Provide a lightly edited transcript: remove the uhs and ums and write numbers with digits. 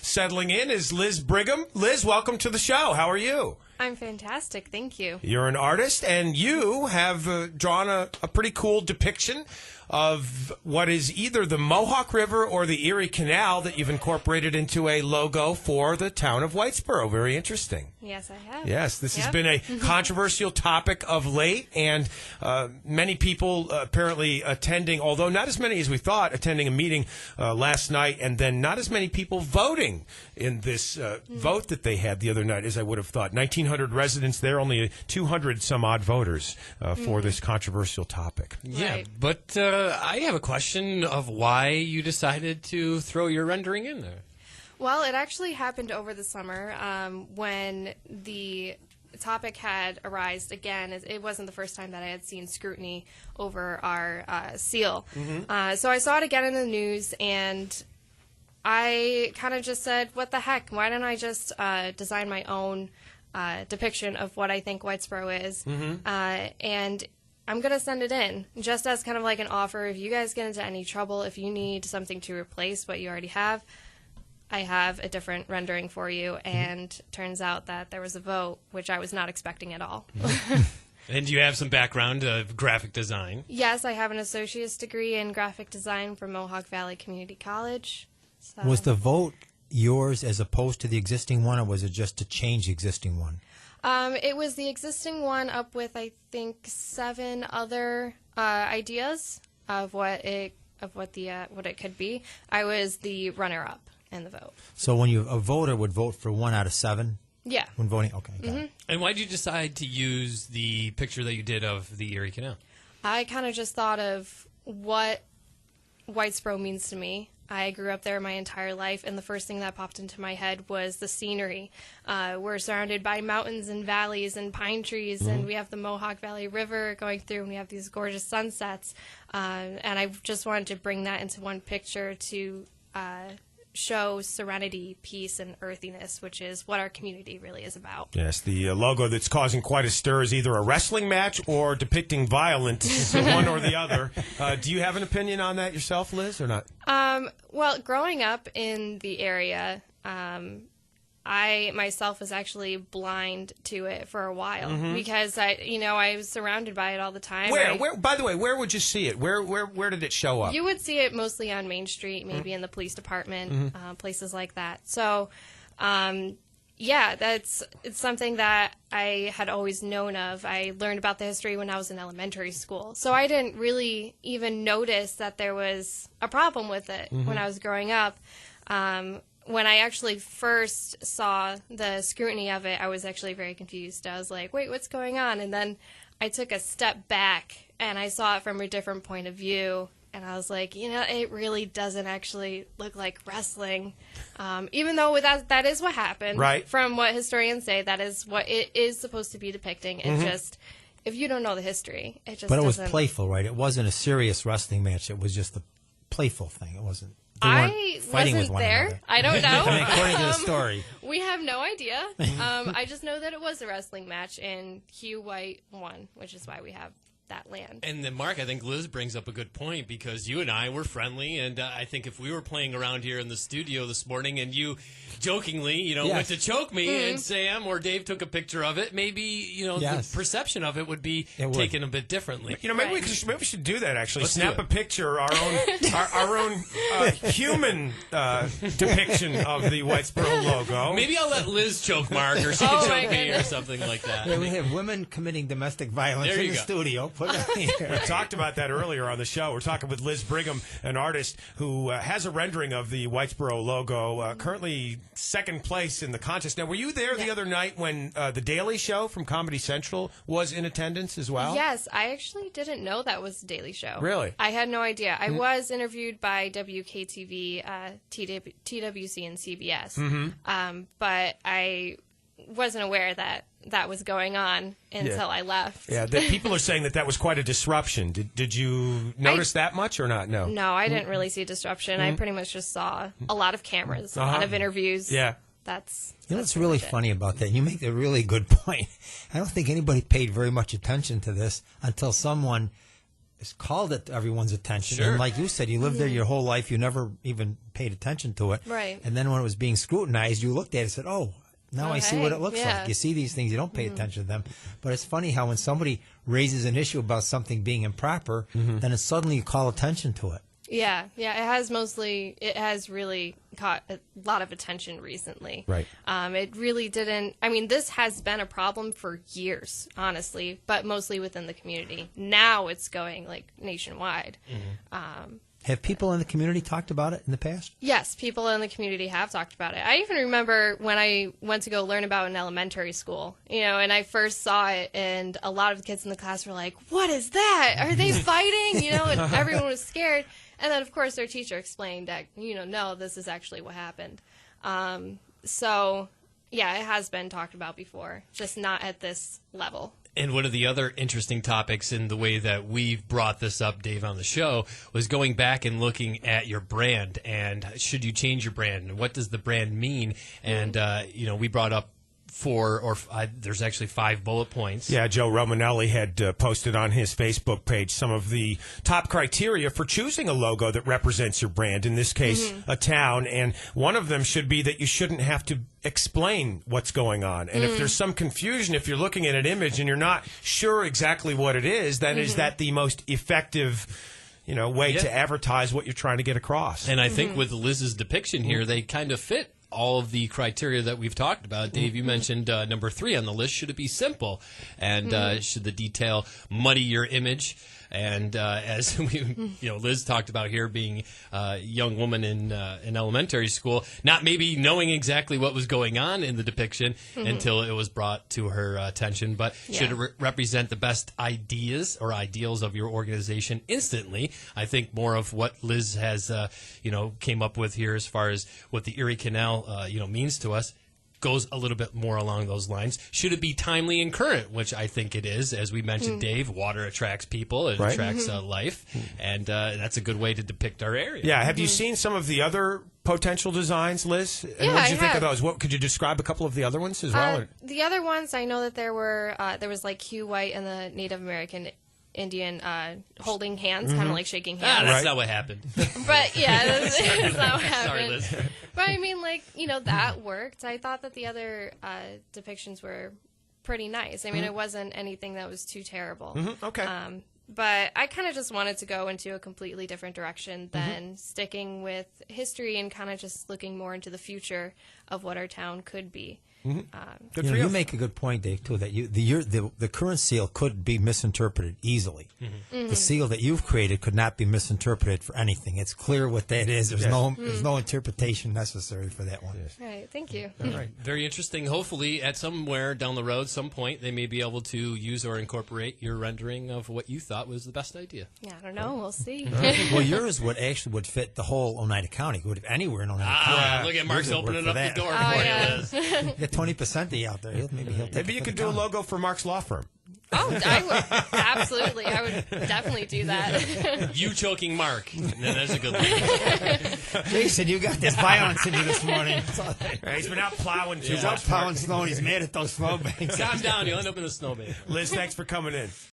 settling in is Liz Bringham. Liz, welcome to the show. How are you? I'm fantastic. Thank you. You're an artist, and you have drawn a pretty cool depiction of what is either the Mohawk River or the Erie Canal that you've incorporated into a logo for the town of Whitesboro. Very interesting. Yes, I have. Yes, this has been a controversial topic of late, and many people apparently attending, although not as many as we thought, attending a meeting last night, and then not as many people voting in this vote that they had the other night as I would have thought. 1,900 residents there, only 200 some odd voters for this controversial topic. Yeah, Right. but I have a question of why you decided to throw your rendering in there. Well, it actually happened over the summer when the topic had arisen again. It wasn't the first time that I had seen scrutiny over our seal. So I saw it again in the news, and I kind of just said, what the heck? Why don't I just design my own depiction of what I think Whitesboro is? And I'm going to send it in just as kind of like an offer. If you guys get into any trouble, if you need something to replace what you already have, I have a different rendering for you. And turns out that there was a vote, which I was not expecting at all. And you have some background of graphic design. Yes, I have an associate's degree in graphic design from Mohawk Valley Community College. So. Was the vote yours as opposed to the existing one, or was it just to change the existing one? It was the existing one up with, I think, 7 other ideas of what it could be. I was the runner-up in the vote. So when a voter would vote for 1 out of 7 Yeah. when voting? Okay. Got it. And why did you decide to use the picture that you did of the Erie Canal? I kind of just thought of what Whitesboro means to me. I grew up there my entire life, and the first thing that popped into my head was the scenery. We're surrounded by mountains and valleys and pine trees, and we have the Mohawk Valley River going through, and we have these gorgeous sunsets. And I just wanted to bring that into one picture to show serenity, peace, and earthiness, which is what our community really is about. Yes, the logo that's causing quite a stir is either a wrestling match or depicting violence, one or the other. Do you have an opinion on that yourself, Liz, or not? Well, growing up in the area, I myself was actually blind to it for a while because I was surrounded by it all the time. Where? By the way, where would you see it? Where did it show up? You would see it mostly on Main Street, maybe in the police department, places like that. So, it's something that I had always known of. I learned about the history when I was in elementary school. So I didn't really even notice that there was a problem with it when I was growing up. When I actually first saw the scrutiny of it, I was actually very confused. I was like, wait, what's going on? And then I took a step back, and I saw it from a different point of view. And I was like, it really doesn't actually look like wrestling. Even though that is what happened. Right. From what historians say, that is what it is supposed to be depicting. It just, if you don't know the history, it just But it was doesn't. playful, right? It wasn't a serious wrestling match. It was just a playful thing. It wasn't. They I weren't fighting wasn't with one there. another. I don't know. I mean, according to the story. We have no idea. I just know that it was a wrestling match, and Hugh White won, which is why we have that land. And then, Mark, I think Liz brings up a good point because you and I were friendly, and I think if we were playing around here in the studio this morning and you jokingly, went to choke me and Sam or Dave took a picture of it, maybe, the perception of it would be taken a bit differently. Maybe we should do that, actually. Let's Snap a picture, our own human depiction of the Whitesboro logo. Maybe I'll let Liz choke Mark, or she can choke me or something like that. Yeah, we have women committing domestic violence There in you the go. studio. Put it here. We talked about that earlier on the show. We're talking with Liz Bringham, an artist who has a rendering of the Whitesboro logo, currently second place in the contest. Now, were you there the other night when The Daily Show from Comedy Central was in attendance as well? Yes, I actually didn't know that was the Daily Show. Really? I had no idea. I was interviewed by WKTV, TWC, and CBS, but I wasn't aware that that was going on until I left. Yeah, people are saying that was quite a disruption. Did you notice that much or not? No. No, I didn't really see a disruption. I pretty much just saw a lot of cameras, a lot of interviews. Yeah. That's what's really funny about that? You make a really good point. I don't think anybody paid very much attention to this until someone called it to everyone's attention. Sure. And like you said, you lived there your whole life. You never even paid attention to it. Right. And then when it was being scrutinized, you looked at it and said, oh, now I see what it looks yeah. like. You see these things, you don't pay attention to them. But it's funny how when somebody raises an issue about something being improper, then it's suddenly you call attention to it. Yeah, it has really caught a lot of attention recently. Right. It really didn't, I mean, this has been a problem for years, honestly, but mostly within the community. Now it's going, like, nationwide. Have people in the community talked about it in the past? Yes, people in the community have talked about it. I even remember when I went to go learn about it in elementary school, and I first saw it, and a lot of the kids in the class were like, what is that? Are they fighting? And everyone was scared. And then, of course, their teacher explained that, no, this is actually what happened. So, yeah, it has been talked about before, just not at this level. And one of the other interesting topics in the way that we've brought this up, Dave, on the show was going back and looking at your brand and should you change your brand and what does the brand mean? And, we brought up there's actually 5 bullet points. Yeah, Joe Romanelli had posted on his Facebook page some of the top criteria for choosing a logo that represents your brand, in this case, a town. And one of them should be that you shouldn't have to explain what's going on. And if there's some confusion, if you're looking at an image and you're not sure exactly what it is, then is that the most effective way to advertise what you're trying to get across? And I think with Liz's depiction here, they kind of fit all of the criteria that we've talked about. Dave, you mentioned number 3 on the list. Should it be simple? And should the detail muddy your image? And as Liz talked about here, being a young woman in elementary school, not maybe knowing exactly what was going on in the depiction until it was brought to her attention. But should it represent the best ideas or ideals of your organization instantly? I think more of what Liz has, came up with here as far as what the Erie Canal, means to us, goes a little bit more along those lines. Should it be timely and current, which I think it is. As we mentioned, Dave, water attracts people. It attracts life. And that's a good way to depict our area. Yeah. Have you seen some of the other potential designs, Liz? And Yeah, what did you I think of have. those? What could you describe a couple of the other ones as well? The other ones, I know that there was like Hugh White and the Native American Indian holding hands, kind of like shaking hands. That's not what happened. But yeah, that's not what Sorry, happened. Liz. But I mean, that worked. I thought that the other depictions were pretty nice. I mean, it wasn't anything that was too terrible. Okay. But I kind of just wanted to go into a completely different direction than sticking with history and kind of just looking more into the future of what our town could be. Good for you. You make a good point, Dave, too, that the current seal could be misinterpreted easily. The seal that you've created could not be misinterpreted for anything. It's clear what that is. There's no interpretation necessary for that one. Right. Thank you. All right. Very interesting. Hopefully, at somewhere down the road, some point, they may be able to use or incorporate your rendering of what you thought was the best idea. Yeah, I don't know. We'll see. Well, yours would fit the whole Oneida County. It would have anywhere in Oneida County. Look at Mark's Yours would opening work up for the door that. for yeah. you, Liz. Get 20% of you out there. Maybe he'll take Maybe it you for could the do a town. logo for Mark's law firm. Oh, I would. Absolutely. I would definitely do that. You choking Mark. No, that's a good one. Jason, you got this violence in you this morning. He's been out plowing too He's much. out plowing snow and he's mad at those snowbanks. Calm down. You'll end up in a snowman. Liz, thanks for coming in.